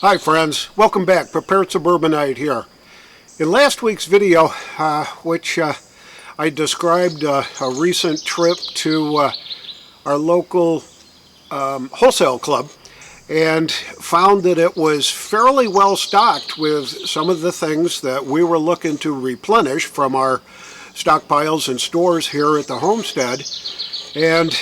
Hi friends, welcome back. Prepared Suburbanite here. In last week's video, which I described a recent trip to our local wholesale club and found that it was fairly well stocked with some of the things that we were looking to replenish from our stockpiles and stores here at the homestead. And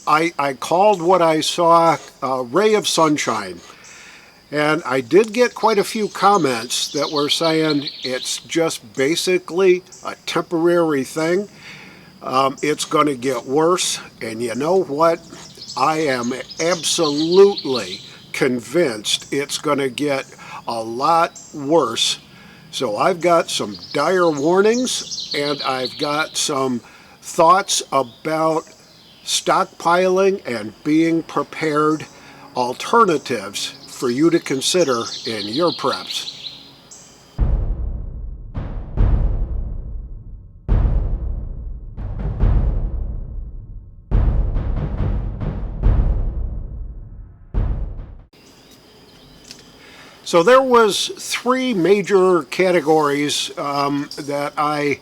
I called what I saw a ray of sunshine. And I did get quite a few comments that were saying it's just basically a temporary thing. It's going to get worse. And you know what? I am absolutely convinced it's going to get a lot worse. So I've got some dire warnings and I've got some thoughts about stockpiling and being prepared, alternatives for you to consider in your preps. So there was three major categories that I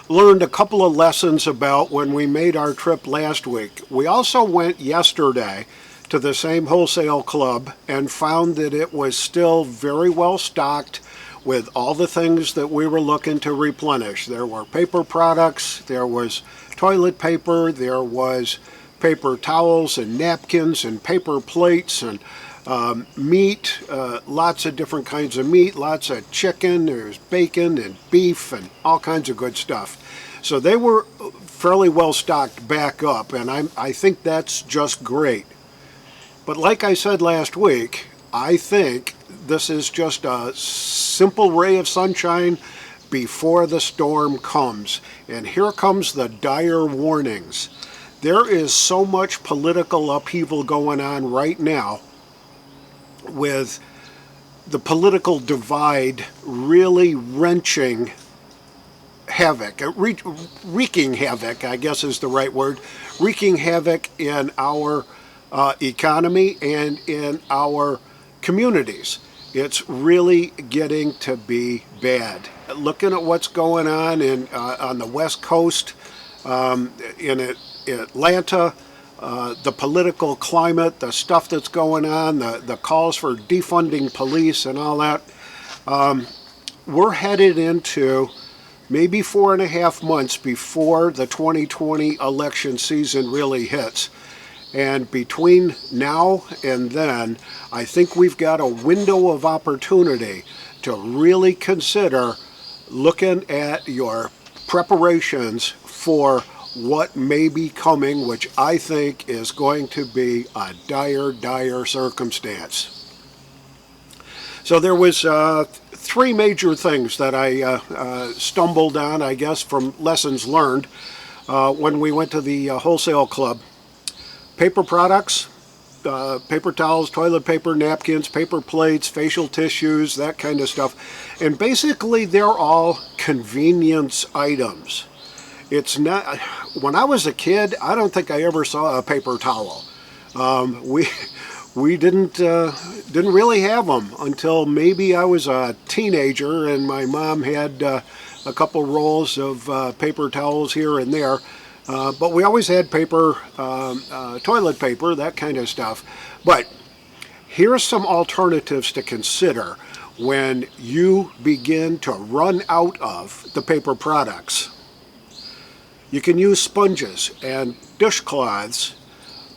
learned a couple of lessons about when we made our trip last week. We also went yesterday to the same wholesale club and found that it was still very well stocked with all the things that we were looking to replenish. There were paper products, there was toilet paper, there was paper towels and napkins and paper plates and meat, lots of different kinds of meat, lots of chicken, there's bacon and beef and all kinds of good stuff. So they were fairly well stocked back up, and I think that's just great. But like I said last week, I think this is just a simple ray of sunshine before the storm comes. And here comes the dire warnings. There is so much political upheaval going on right now, with the political divide really wrenching havoc, wreaking havoc, I guess is the right word, wreaking havoc in our economy and in our communities. It's really getting to be bad. Looking at what's going on on the West Coast, in Atlanta, the political climate, the stuff that's going on, the calls for defunding police and all that, we're headed into maybe 4.5 months before the 2020 election season really hits. And between now and then, I think we've got a window of opportunity to really consider looking at your preparations for what may be coming, which I think is going to be a dire, dire circumstance. So there was three major things that I stumbled on, I guess, from lessons learned when we went to the wholesale club. Paper products, paper towels, toilet paper, napkins, paper plates, facial tissues, that kind of stuff. And basically they're all convenience items. It's not, when I was a kid, I don't think I ever saw a paper towel. We didn't really have them until maybe I was a teenager and my mom had a couple rolls of paper towels here and there. But we always had paper, toilet paper, that kind of stuff. But here's some alternatives to consider when you begin to run out of the paper products. You can use sponges and dishcloths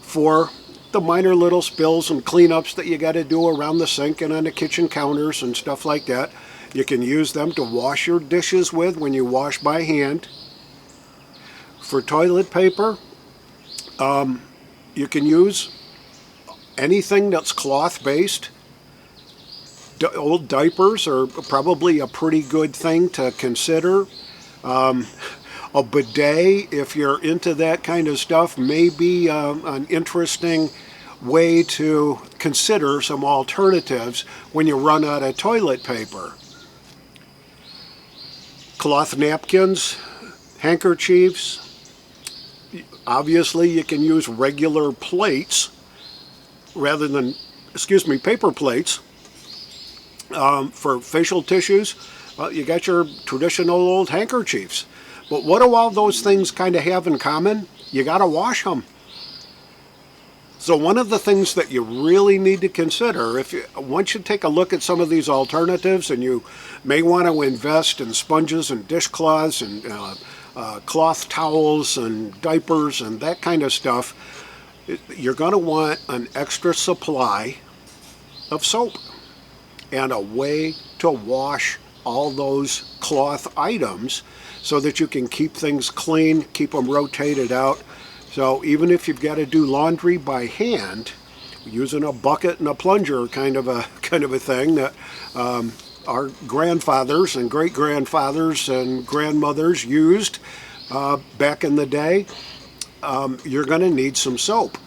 for the minor little spills and cleanups that you got to do around the sink and on the kitchen counters and stuff like that. You can use them to wash your dishes with when you wash by hand. For toilet paper, you can use anything that's cloth-based. Old diapers are probably a pretty good thing to consider. A bidet, if you're into that kind of stuff, may be an interesting way to consider some alternatives when you run out of toilet paper. Cloth napkins, handkerchiefs. Obviously, you can use regular plates rather than excuse me, paper plates for facial tissues. Well, you got your traditional old handkerchiefs. But what do all those things kind of have in common? You got to wash them. So one of the things that you really need to consider, once you take a look at some of these alternatives, and you may want to invest in sponges and dishcloths and cloth towels and diapers and that kind of stuff, you're going to want an extra supply of soap and a way to wash all those cloth items so that you can keep things clean, keep them rotated out. So even if you've got to do laundry by hand, using a bucket and a plunger kind of a thing that our grandfathers and great-grandfathers and grandmothers used back in the day, you're going to need some soap.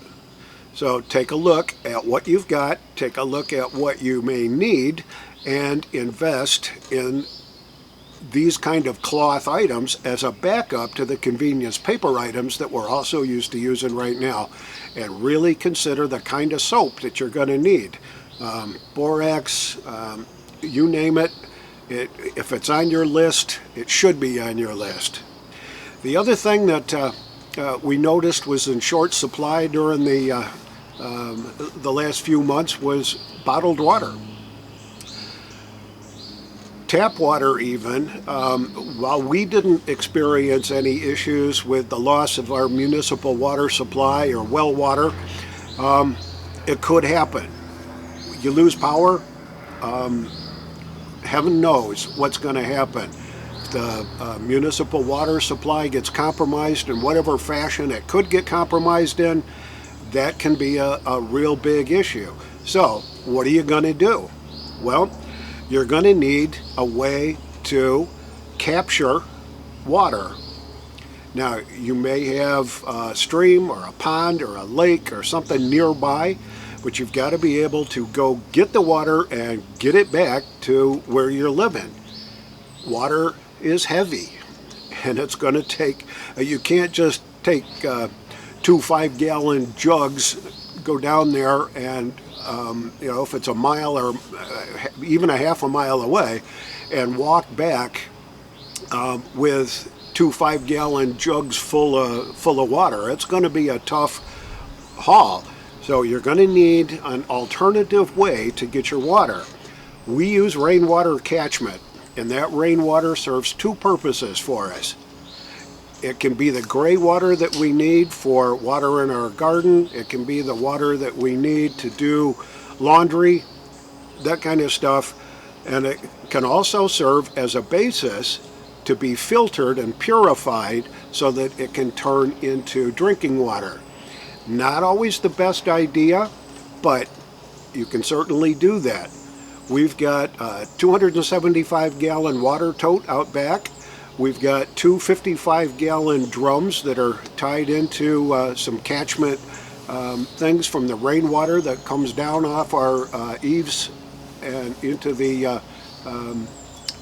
So take a look at what you've got, take a look at what you may need, and invest in these kind of cloth items as a backup to the convenience paper items that we're also used to using right now. And really consider the kind of soap that you're going to need. Borax, you name it. If it's on your list, it should be on your list. The other thing that we noticed was in short supply during the last few months was bottled water. Tap water even, while we didn't experience any issues with the loss of our municipal water supply or well water, it could happen. You lose power, heaven knows what's going to happen. The municipal water supply gets compromised in whatever fashion it could get compromised in, that can be a real big issue. So what are you going to do? Well, you're going to need a way to capture water. Now, you may have a stream or a pond or a lake or something nearby, but you've got to be able to go get the water and get it back to where you're living. Water is heavy, and it's going to take, you can't just take 2 5-gallon jugs, go down there and if it's a mile or even a half a mile away, and walk back with 2 5-gallon jugs full of water. It's going to be a tough haul. So you're going to need an alternative way to get your water. We use rainwater catchment, and that rainwater serves 2 purposes for us. It can be the gray water that we need for water in our garden. It can be the water that we need to do laundry, that kind of stuff. And it can also serve as a basis to be filtered and purified so that it can turn into drinking water. Not always the best idea, but you can certainly do that. We've got a 275-gallon water tote out back. We've got 2 55-gallon drums that are tied into some catchment things from the rainwater that comes down off our eaves and into the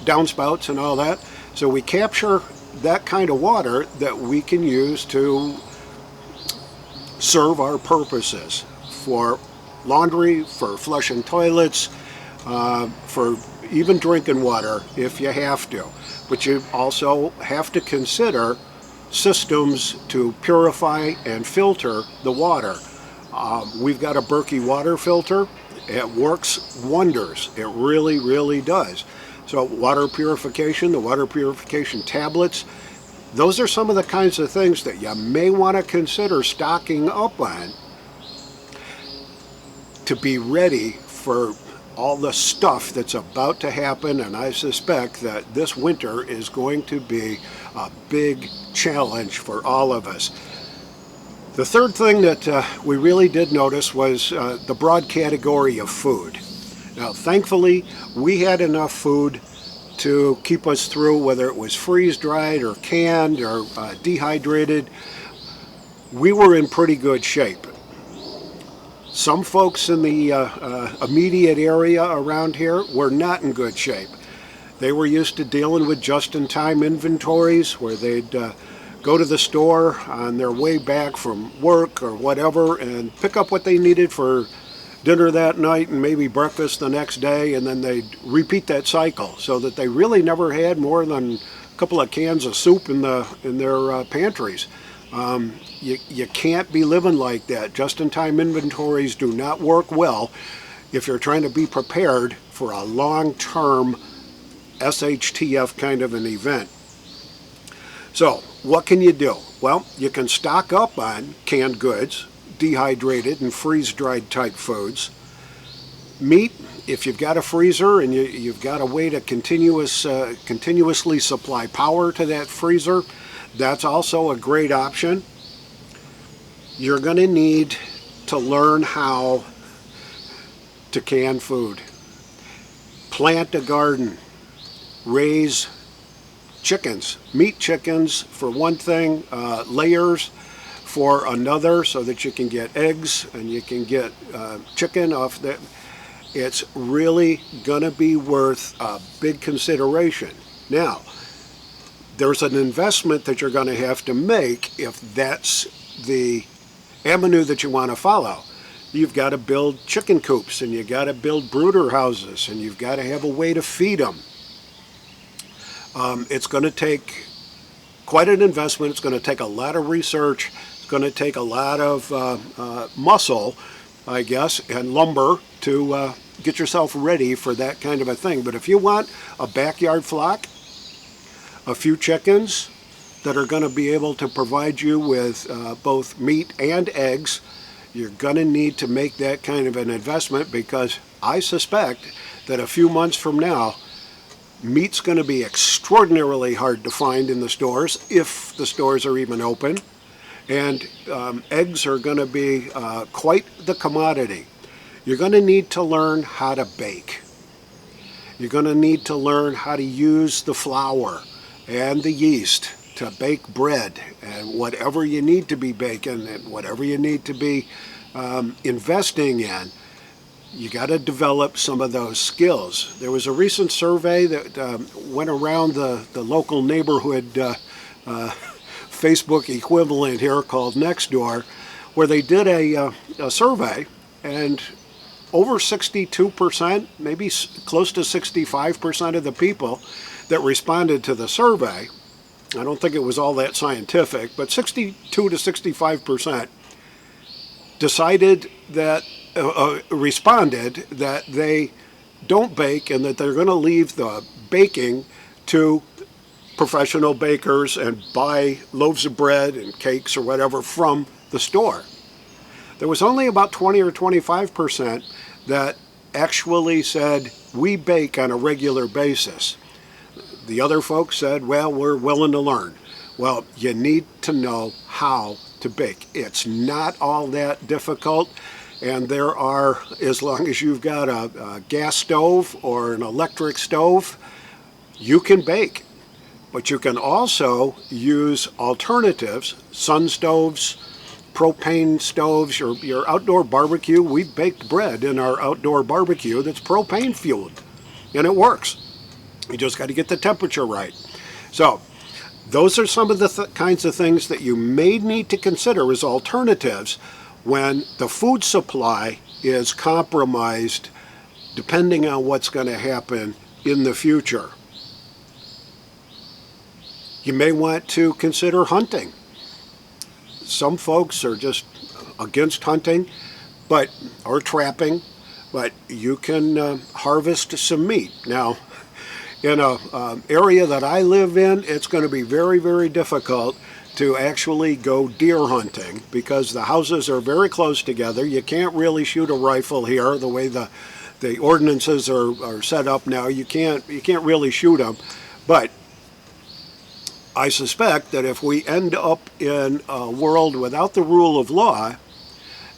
downspouts and all that. So we capture that kind of water that we can use to serve our purposes for laundry, for flushing toilets, for even drinking water if you have to. But you also have to consider systems to purify and filter the water. We've got a Berkey water filter. It works wonders. It really, really does. So water purification, the water purification tablets, those are some of the kinds of things that you may want to consider stocking up on to be ready for all the stuff that's about to happen. And I suspect that this winter is going to be a big challenge for all of us. The third thing that we really did notice was the broad category of food. Now, thankfully, we had enough food to keep us through, whether it was freeze-dried or canned or dehydrated. We were in pretty good shape. Some folks in the immediate area around here were not in good shape. They were used to dealing with just-in-time inventories where they'd go to the store on their way back from work or whatever and pick up what they needed for dinner that night and maybe breakfast the next day, and then they'd repeat that cycle, so that they really never had more than a couple of cans of soup in their pantries. You can't be living like that. Just-in-time inventories do not work well if you're trying to be prepared for a long-term SHTF kind of an event. So what can you do? Well, you can stock up on canned goods, dehydrated and freeze-dried type foods. Meat, if you've got a freezer and you've got a way to continuously supply power to that freezer, that's also a great option. You're going to need to learn how to can food. Plant a garden. Raise chickens. Meat chickens for one thing, layers for another, so that you can get eggs and you can get chicken off that. It's really going to be worth a big consideration. Now, there's an investment that you're going to have to make if that's the avenue that you want to follow. You've got to build chicken coops, and you've got to build brooder houses, and you've got to have a way to feed them. It's going to take quite an investment. It's going to take a lot of research. It's going to take a lot of muscle, I guess, and lumber to get yourself ready for that kind of a thing. But if you want a backyard flock, a few chickens that are going to be able to provide you with both meat and eggs, you're going to need to make that kind of an investment, because I suspect that a few months from now, meat's going to be extraordinarily hard to find in the stores, if the stores are even open, and eggs are going to be quite the commodity. You're going to need to learn how to bake. You're going to need to learn how to use the flour and the yeast to bake bread, and whatever you need to be baking and whatever you need to be investing in. You got to develop some of those skills. There was a recent survey that went around the local neighborhood Facebook equivalent here called Nextdoor, where they did a survey, and over 62%, maybe close to 65% of the people that responded to the survey, I don't think it was all that scientific, but 62 to 65% decided that, responded that they don't bake, and that they're going to leave the baking to professional bakers and buy loaves of bread and cakes or whatever from the store. There was only about 20 or 25% that actually said, we bake on a regular basis. The other folks said, well, we're willing to learn. Well, you need to know how to bake. It's not all that difficult, and there are, as long as you've got a gas stove or an electric stove, you can bake. But you can also use alternatives, sun stoves, propane stoves, your outdoor barbecue. We've baked bread in our outdoor barbecue that's propane fueled, and it works. You just got to get the temperature right. So those are some of the kinds of things that you may need to consider as alternatives when the food supply is compromised, depending on what's going to happen in the future. You may want to consider hunting. Some folks are just against hunting, or trapping, but you can harvest some meat. Now, in an area that I live in, it's going to be very, very difficult to actually go deer hunting, because the houses are very close together. You can't really shoot a rifle here the way the ordinances are set up now. You can't really shoot them. But I suspect that if we end up in a world without the rule of law,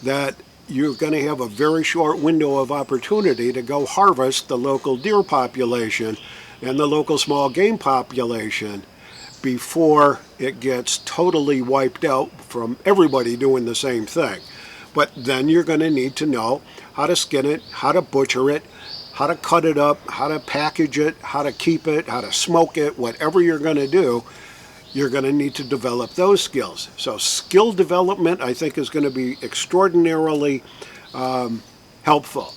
that you're going to have a very short window of opportunity to go harvest the local deer population and the local small game population before it gets totally wiped out from everybody doing the same thing. But then you're going to need to know how to skin it, how to butcher it, how to cut it up, how to package it, how to keep it, how to smoke it. Whatever you're going to do, you're going to need to develop those skills. So skill development, I think, is going to be extraordinarily helpful.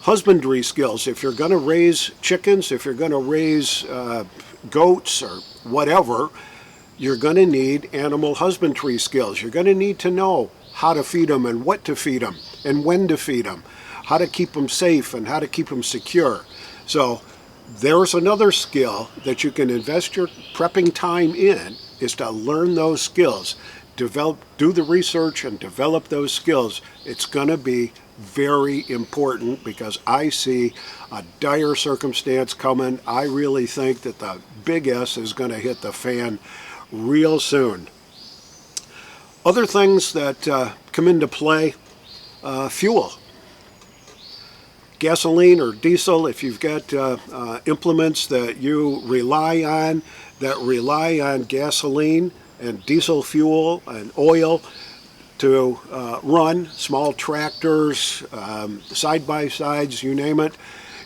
Husbandry skills, if you're going to raise chickens, if you're going to raise goats or whatever, you're going to need animal husbandry skills. You're going to need to know how to feed them and what to feed them and when to feed them, how to keep them safe and how to keep them secure. So there's another skill that you can invest your prepping time in, is to learn those skills. Do the research and develop those skills. It's going to be very important because I see a dire circumstance coming. I really think that the big S is going to hit the fan real soon. Other things that come into play, fuel. Gasoline or diesel, if you've got implements that you rely on gasoline and diesel fuel and oil to run, small tractors, side-by-sides, you name it,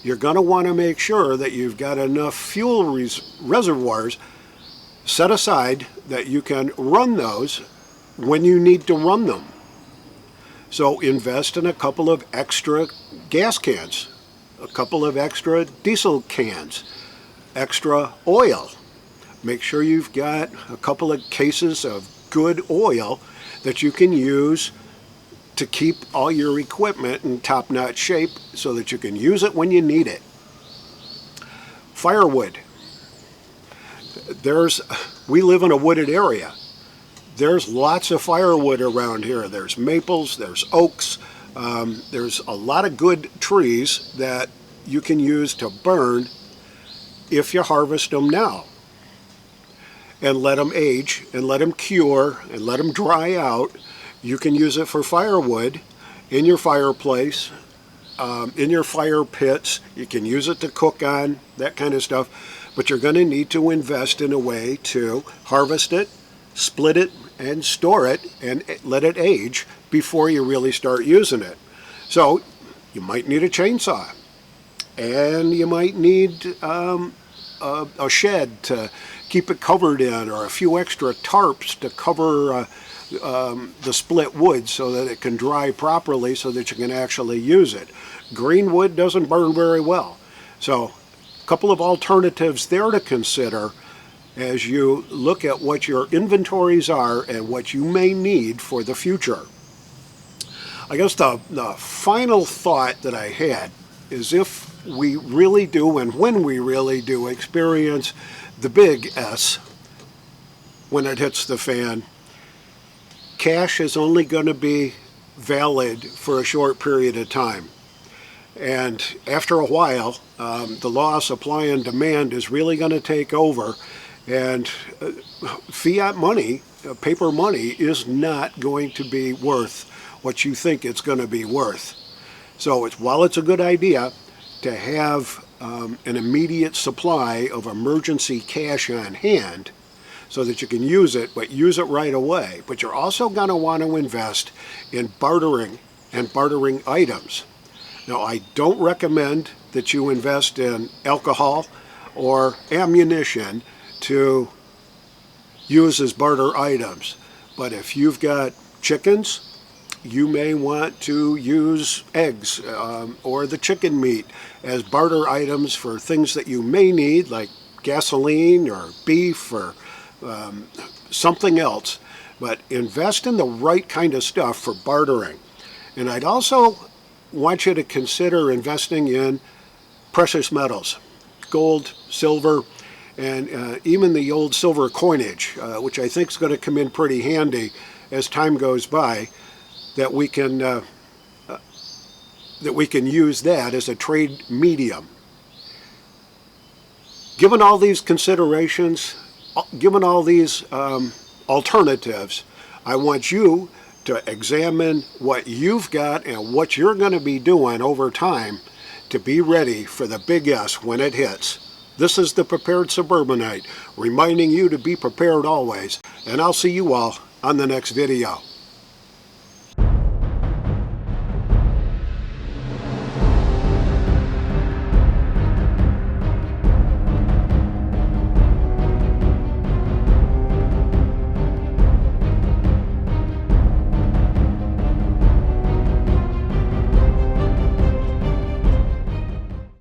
you're going to want to make sure that you've got enough fuel reservoirs set aside that you can run those when you need to run them. So invest in a couple of extra gas cans, a couple of extra diesel cans, extra oil. Make sure you've got a couple of cases of good oil that you can use to keep all your equipment in top-notch shape so that you can use it when you need it. Firewood. We live in a wooded area. There's lots of firewood around here. There's maples, there's oaks, there's a lot of good trees that you can use to burn if you harvest them now and let them age and let them cure and let them dry out. You can use it for firewood in your fireplace, in your fire pits. You can use it to cook on, that kind of stuff. But you're going to need to invest in a way to harvest it, split it, and store it and let it age before you really start using it. So you might need a chainsaw, and you might need a shed to keep it covered in, or a few extra tarps to cover the split wood so that it can dry properly so that you can actually use it. Green wood doesn't burn very well. So a couple of alternatives there to consider as you look at what your inventories are and what you may need for the future. I guess the final thought that I had is, if we really do and when we really do experience the big S when it hits the fan, cash is only going to be valid for a short period of time. And after a while, the law of supply and demand is really going to take over. And fiat money, paper money, is not going to be worth what you think it's going to be worth. So while it's a good idea to have an immediate supply of emergency cash on hand so that you can use it, but use it right away, but you're also going to want to invest in bartering and bartering items. Now, I don't recommend that you invest in alcohol or ammunition to use as barter items. But if you've got chickens, you may want to use eggs or the chicken meat as barter items for things that you may need, like gasoline or beef or something else. But invest in the right kind of stuff for bartering. And I'd also want you to consider investing in precious metals, gold, silver, and even the old silver coinage, which I think is going to come in pretty handy as time goes by, that we can use that as a trade medium. Given all these considerations, given all these alternatives, I want you to examine what you've got and what you're going to be doing over time to be ready for the big S when it hits. This is the Prepared Suburbanite, reminding you to be prepared always, and I'll see you all on the next video.